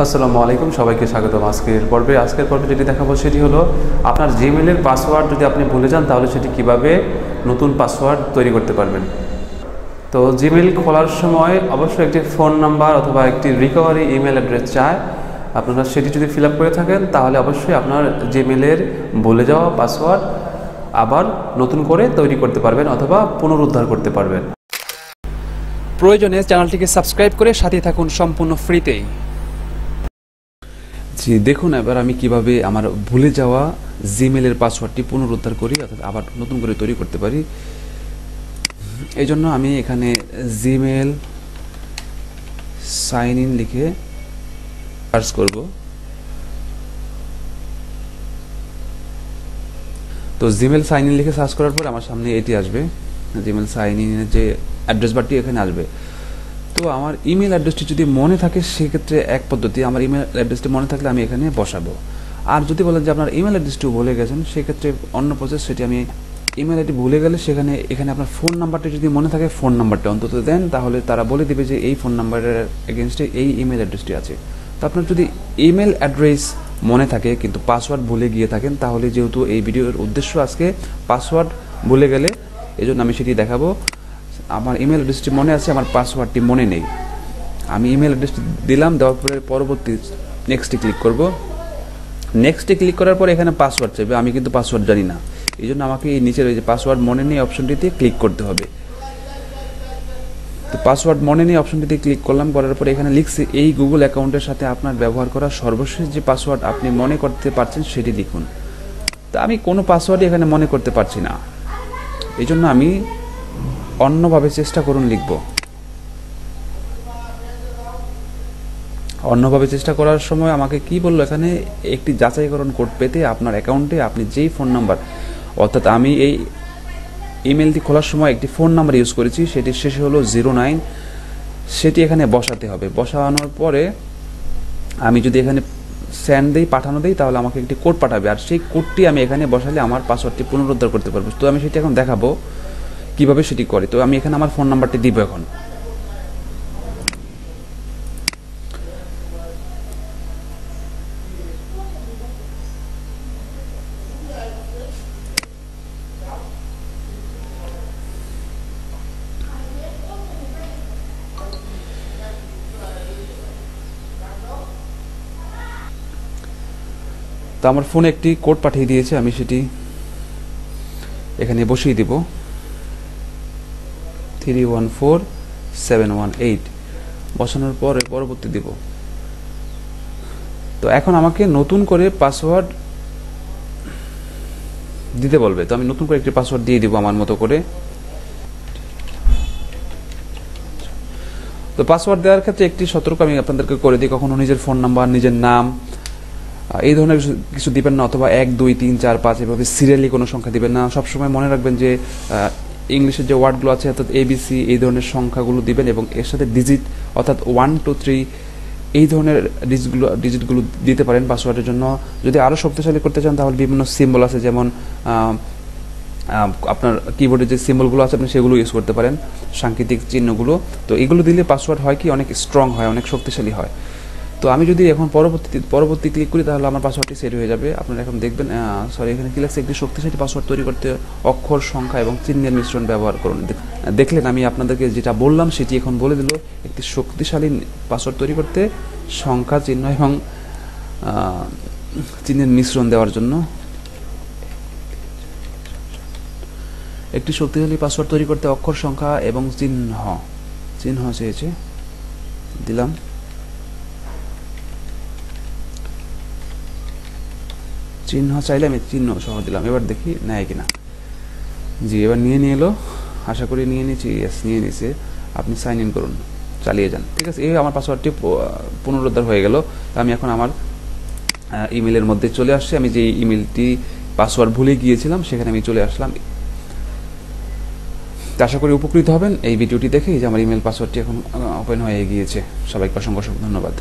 আসসালামু আলাইকুম, সবাইকে স্বাগতম। আজকের পর্বে যেটি দেখাবো সেটি হলো আপনার জিমেলের পাসওয়ার্ড যদি আপনি ভুলে যান তাহলে সেটি কিভাবে নতুন পাসওয়ার্ড তৈরি করতে পারবেন। তো জিমেল খোলার সময় অবশ্যই একটি ফোন নাম্বার অথবা একটি রিকভারি ইমেল অ্যাড্রেস চায়। আপনারা সেটি যদি ফিল আপ করে থাকেন তাহলে অবশ্যই আপনার জিমেলের ভুলে যাওয়া পাসওয়ার্ড আবার নতুন করে তৈরি করতে পারবেন অথবা পুনরুদ্ধার করতে পারবেন। প্রয়োজনে চ্যানেলটিকে সাবস্ক্রাইব করে সাথে থাকুন সম্পূর্ণ ফ্রিতেই। জি, দেখুন এবার আমি কিভাবে আমার ভুলে যাওয়া জিমেলের পাসওয়ার্ডটি পুনরুদ্ধার করি অর্থাৎ আবার নতুন করে তৈরি করতে পারি। এই জন্য আমি এখানে জিমেল সাইন ইন লিখে সার্চ করব। তো জিমেল সাইন ইন লিখে সার্চ করার পর আমার সামনে এটি আসবে, জিমেল সাইন ইনের যে অ্যাড্রেস বারটি এখানে আসবে। তো আমার ইমেল অ্যাড্রেসটি যদি মনে থাকে সেক্ষেত্রে এক পদ্ধতি, আমার ইমেল অ্যাড্রেসটি মনে থাকলে আমি এখানে বসাবো। আর যদি বলেন যে আপনার ইমেল অ্যাড্রেসটিও ভুলে গেছেন সেক্ষেত্রে অন্য প্রসেস, সেটি আমি ইমেল আইডি ভুলে গেলে এখানে আপনার ফোন নাম্বারটি যদি মনে থাকে ফোন নাম্বারটা অন্তত দেন, তাহলে তারা বলে দিবে যে এই ফোন নাম্বারের এগেনস্টে এই ইমেল অ্যাড্রেসটি আছে। তো আপনার যদি ইমেল অ্যাড্রেস মনে থাকে কিন্তু পাসওয়ার্ড ভুলে গিয়ে থাকেন, তাহলে যেহেতু এই ভিডিওর উদ্দেশ্য আজকে পাসওয়ার্ড ভুলে গেলে, এই জন্য আমি সেটি দেখাবো। আমার ইমেল অ্যাড্রেসটি মনে আছে, আমার পাসওয়ার্ডটি মনে নেই। আমি ইমেল অ্যাড্রেসটি দিলাম, দেওয়ার পরে পরবর্তী নেক্সটে ক্লিক করব। নেক্সটে ক্লিক করার পর এখানে পাসওয়ার্ড চাইবে, আমি কিন্তু পাসওয়ার্ড জানি না। এই জন্য আমাকে এই নিচের ওই যে পাসওয়ার্ড মনে নেই অপশনটিতে ক্লিক করতে হবে। তো পাসওয়ার্ড মনে নেই অপশনটিতে ক্লিক করলাম, করার পরে এখানে লিখছে এই গুগল অ্যাকাউন্টের সাথে আপনার ব্যবহার করা সর্বশেষ যে পাসওয়ার্ড আপনি মনে করতে পারছেন সেটি লিখুন। তো আমি কোনো পাসওয়ার্ডই এখানে মনে করতে পারছি না, এই জন্য আমি অন্যভাবে চেষ্টা করুন লিখব। অন্যভাবে চেষ্টা করার সময় আমাকে কি বললো, এখানে একটি যাচাইকরণ কোড পেতে আপনার অ্যাকাউন্টে আপনি যেই ফোন নাম্বার, অর্থাৎ আমি এই ইমেলটি খোলার সময় একটি ফোন নাম্বার ইউজ করেছি, সেটির শেষে হলো 09, সেটি এখানে বসাতে হবে। বসানোর পরে আমি যদি এখানে সেন্ড দিই, পাঠানো দিই, তাহলে আমাকে একটি কোড পাঠাবে, আর সেই কোডটি আমি এখানে বসালে আমার পাসওয়ার্ডটি পুনরুদ্ধার করতে পারবো। তো আমি সেটি এখন দেখাবো কিভাবে সেটি করে। তো আমি এখানে আমার ফোন নাম্বারটি দিব এখন। তো আমার ফোনে একটি কোড পাঠিয়ে দিয়েছে, আমি সেটি এখানে বসিয়ে দিব, 314718। বসানোর পরে পরবর্তী দিব। তো এখন আমাকে নতুন করে পাসওয়ার্ড দিতে বলবে, তো আমি নতুন করে একটি পাসওয়ার্ড দিয়ে দিব আমার মতো করে। তো পাসওয়ার্ড দেওয়ার ক্ষেত্রে একটি সতর্ক আমি আপনাদেরকে করে দিই, কখনো নিজের ফোন নাম্বার, নিজের নাম এই ধরনের কিছু দিবেন না, অথবা 1 2 3 4 5 এভাবে সিরিয়ালি কোনো সংখ্যা দিবেন না। সবসময় মনে রাখবেন যে ইংলিশের যে ওয়ার্ডগুলো আছে অর্থাৎ ABC এই ধরনের সংখ্যাগুলো দিবেন, এবং এর সাথে ডিজিট অর্থাৎ 1 2 3 এই ধরনের ডিজিটগুলো দিতে পারেন পাসওয়ার্ডের জন্য। যদি আরও শক্তিশালী করতে চান তাহলে বিভিন্ন সিম্বল আছে, যেমন আপনার কিবোর্ডে যে সিম্বলগুলো আছে আপনি সেগুলো ইউজ করতে পারেন, সাংকেতিক চিহ্নগুলো। তো এগুলো দিলে পাসওয়ার্ড হয় কি অনেক স্ট্রং হয়, অনেক শক্তিশালী হয়। তো আমি যদি এখন পরবর্তী ক্লিক করি তাহলে আমার পাসওয়ার্ডটি সেট হয়ে যাবে। আপনারা এখন দেখবেন, এখানে কি লাগছে, একটি শক্তিশালী পাসওয়ার্ড তৈরি করতে অক্ষর, সংখ্যা এবং চিহ্নের মিশ্রণ ব্যবহার করুন। দেখলেন আমি আপনাদেরকে যেটা বললাম সেটি এখন বলে দিল। একটি শক্তিশালী পাসওয়ার্ড তৈরি করতে সংখ্যা, চিহ্ন এবং চিহ্নের মিশ্রণ দেওয়ার জন্য একটি শক্তিশালী পাসওয়ার্ড তৈরি করতে অক্ষর, সংখ্যা এবং চিহ্ন চেয়েছে, দিলাম। চিহ্ন চাইলে আমি চিহ্ন সহ দিলাম। এবার দেখি নেয় কিনা। জি, এবার নিয়ে এলো, আশা করি নিয়ে নিয়েছি। ইয়েস, নিয়ে নিয়েছে। আপনি সাইন ইন করুন, চালিয়ে যান। ঠিক আছে, এই আমার পাসওয়ার্ডটি পুনরুদ্ধার হয়ে গেল। আমি এখন আমার ইমেলের মধ্যে চলে আসছি। আমি যে ইমেলটি পাসওয়ার্ড ভুলে গিয়েছিলাম সেখানে আমি চলে আসলাম। আশা করি উপকৃত হবেন এই ভিডিওটি দেখে, যে আমার ইমেল পাসওয়ার্ডটি এখন ওপেন হয়ে গিয়েছে। সবাইকে অসংখ্য ধন্যবাদ।